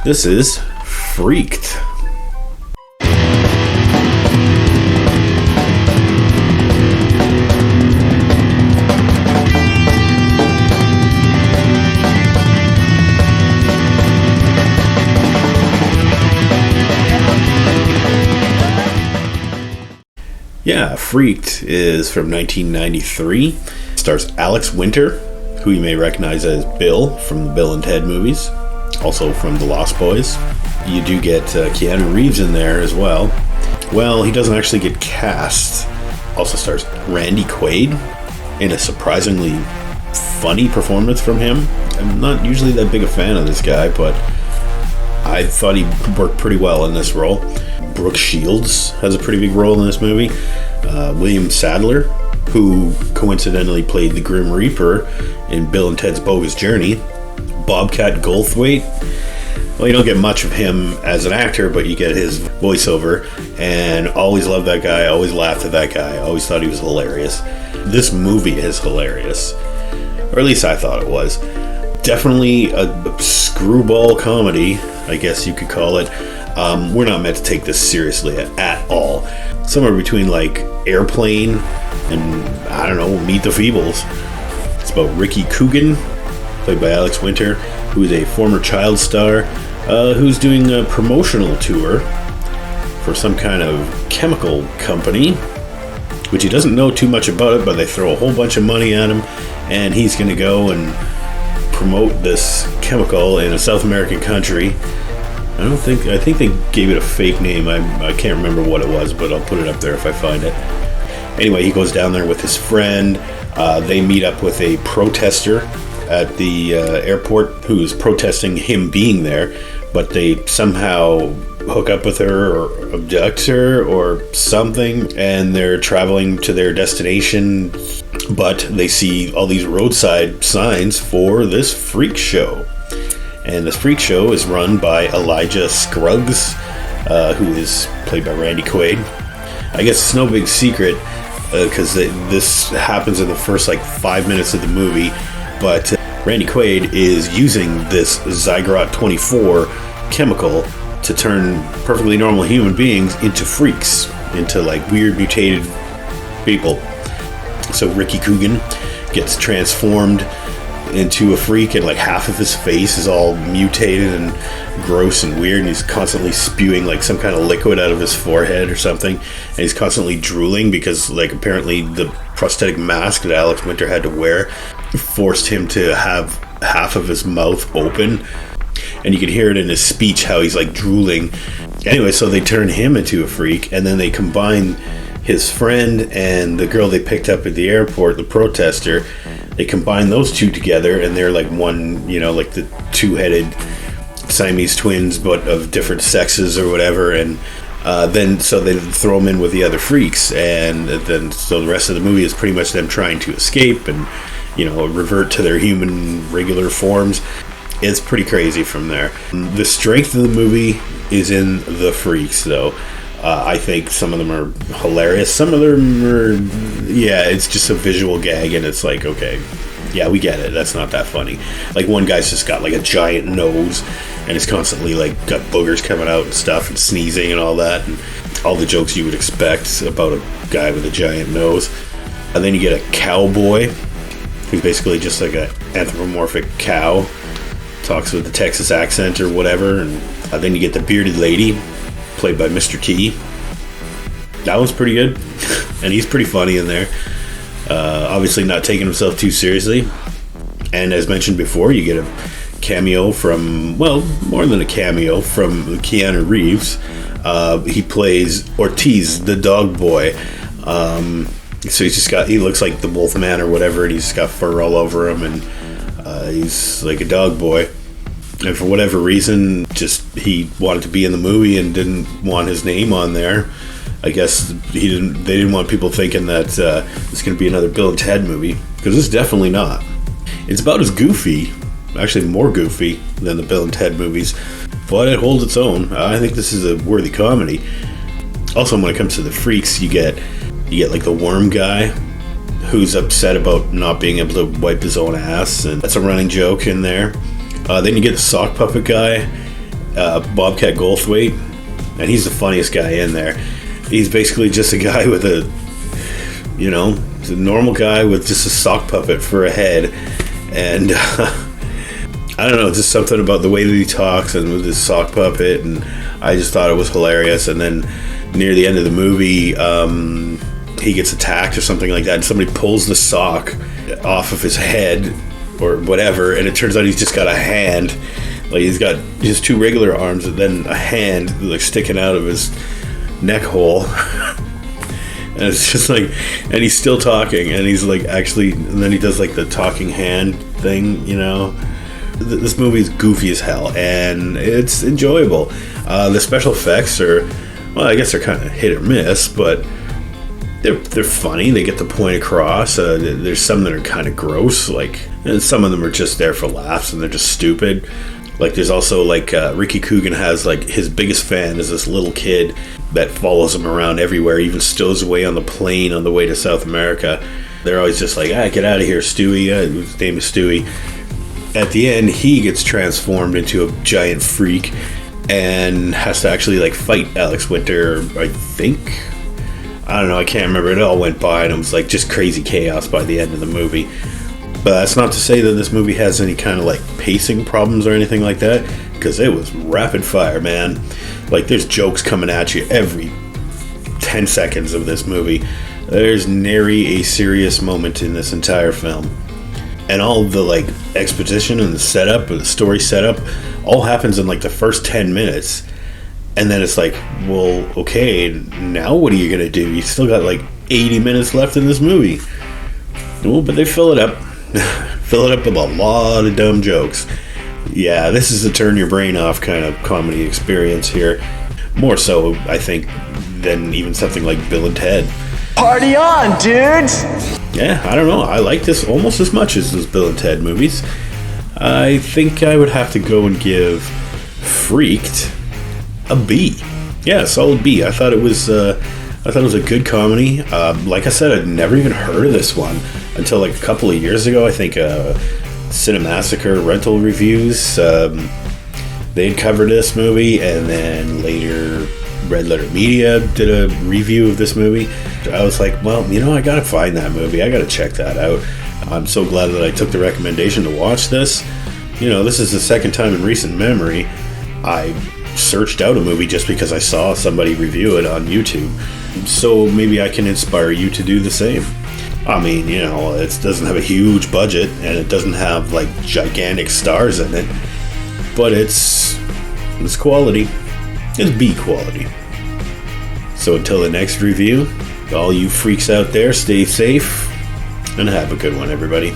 This is Freaked. Yeah, Freaked is from 1993. Stars Alex Winter, who you may recognize as Bill from the Bill and Ted movies, also from The Lost Boys. You do get Keanu Reeves in there as well. Well, he doesn't actually get cast. Also stars Randy Quaid in a surprisingly funny performance from him. I'm not usually that big a fan of this guy, but I thought he worked pretty well in this role. Brooke Shields has a pretty big role in this movie. William Sadler, who coincidentally played the Grim Reaper in Bill and Ted's Bogus Journey. Bobcat Goldthwait. Well, you don't get much of him as an actor, but you get his voiceover. And always loved that guy, always laughed at that guy, always thought he was hilarious. This movie is hilarious. Or at least I thought it was. Definitely a screwball comedy, I guess you could call it. We're not meant to take this seriously at all. Somewhere between like Airplane and, I don't know, Meet the Feebles. It's about Ricky Coogan, played by Alex Winter, who is a former child star who's doing a promotional tour for some kind of chemical company, which he doesn't know too much about it, but they throw a whole bunch of money at him, and he's going to go and promote this chemical in a South American country. I think they gave it a fake name. I can't remember what it was, but I'll put it up there if I find it. Anyway, he goes down there with his friend. They meet up with a protester at the airport who's protesting him being there, but they somehow hook up with her or abduct her or something, and they're traveling to their destination, but they see all these roadside signs for this freak show. And this freak show is run by Elijah Scruggs, who is played by Randy Quaid. I guess it's no big secret because this happens in the first 5 minutes of the movie, but Randy Quaid is using this Zygrot 24 chemical to turn perfectly normal human beings into freaks, into weird mutated people. So Ricky Coogan gets transformed into a freak, and half of his face is all mutated and gross and weird, and he's constantly spewing some kind of liquid out of his forehead or something, and he's constantly drooling because apparently the prosthetic mask that Alex Winter had to wear forced him to have half of his mouth open, and you can hear it in his speech how he's drooling. Anyway, so they turn him into a freak, and then they combine his friend and the girl they picked up at the airport, the protester. They combine those two together, and they're one, the two-headed Siamese twins, but of different sexes or whatever. And then so they throw them in with the other freaks, and then so the rest of the movie is pretty much them trying to escape and revert to their human regular forms. It's pretty crazy from there. The strength of the movie is in the freaks, though. I think some of them are hilarious. Some of them are, it's just a visual gag, and it's okay, yeah, we get it. That's not that funny. One guy's just got a giant nose, and is constantly got boogers coming out and stuff, and sneezing and all that, and all the jokes you would expect about a guy with a giant nose. And then you get a cowboy, who's basically just an anthropomorphic cow, talks with the Texas accent or whatever, and then you get the bearded lady, played by Mr. T. That was pretty good, and he's pretty funny in there. Obviously not taking himself too seriously. And as mentioned before, you get a cameo from, more than a cameo, from Keanu Reeves. He plays Ortiz, the dog boy. So he looks like the Wolfman or whatever, and he's just got fur all over him, and he's like a dog boy. And for whatever reason, he wanted to be in the movie and didn't want his name on there. I guess they didn't want people thinking that it's going to be another Bill and Ted movie, because it's definitely not. It's about as goofy, actually more goofy than the Bill and Ted movies, but it holds its own. I think this is a worthy comedy. Also, when it comes to the freaks, you get the worm guy, who's upset about not being able to wipe his own ass, and that's a running joke in there. Then you get the sock puppet guy, Bobcat Goldthwait, and he's the funniest guy in there. He's basically just a guy with he's a normal guy with just a sock puppet for a head, and I don't know, just something about the way that he talks and with his sock puppet, and I just thought it was hilarious. And then near the end of the movie, he gets attacked or something like that, and somebody pulls the sock off of his head or whatever, and it turns out he's just got a hand. Like, he's got his two regular arms and then a hand like sticking out of his neck hole. And it's just like, and he's still talking, and he's like actually, and then he does like the talking hand thing, This movie is goofy as hell, and it's enjoyable. The special effects are, well, I guess they're kind of hit or miss, but they're funny. They get the point across. There's some that are kind of gross, and some of them are just there for laughs, and they're just stupid. Like, there's also Ricky Coogan has his biggest fan is this little kid that follows him around everywhere, even stows away on the plane on the way to South America. They're always just like, get out of here, Stewie. His name is Stewie. At the end, he gets transformed into a giant freak and has to actually fight Alex Winter, I think. I don't know, I can't remember. It all went by, and it was just crazy chaos by the end of the movie. But that's not to say that this movie has any kind of pacing problems or anything like that, because it was rapid fire, man. There's jokes coming at you every 10 seconds of this movie. There's nary a serious moment in this entire film. And all the exposition and the setup, the story setup, all happens in the first 10 minutes. And then it's well, okay, now what are you gonna do? You still got 80 minutes left in this movie. Well, but they fill it up. Fill it up with a lot of dumb jokes. Yeah, this is a turn your brain off kind of comedy experience here. More so, I think, than even something like Bill and Ted. Party on, dudes! Yeah, I don't know. I like this almost as much as those Bill and Ted movies. I think I would have to go and give Freaked a B. Yeah, a solid B. I thought it was a good comedy. Like I said, I'd never even heard of this one until a couple of years ago. I think Cinemassacre rental reviews, they had covered this movie, and then later Red Letter Media did a review of this movie. I was like, well, I gotta find that movie. I gotta check that out. I'm so glad that I took the recommendation to watch this. This is the second time in recent memory I searched out a movie just because I saw somebody review it on YouTube. So maybe I can inspire you to do the same. I mean, it doesn't have a huge budget, and it doesn't have gigantic stars in it, but it's quality. It's B quality. So until the next review, all you freaks out there, stay safe and have a good one, everybody.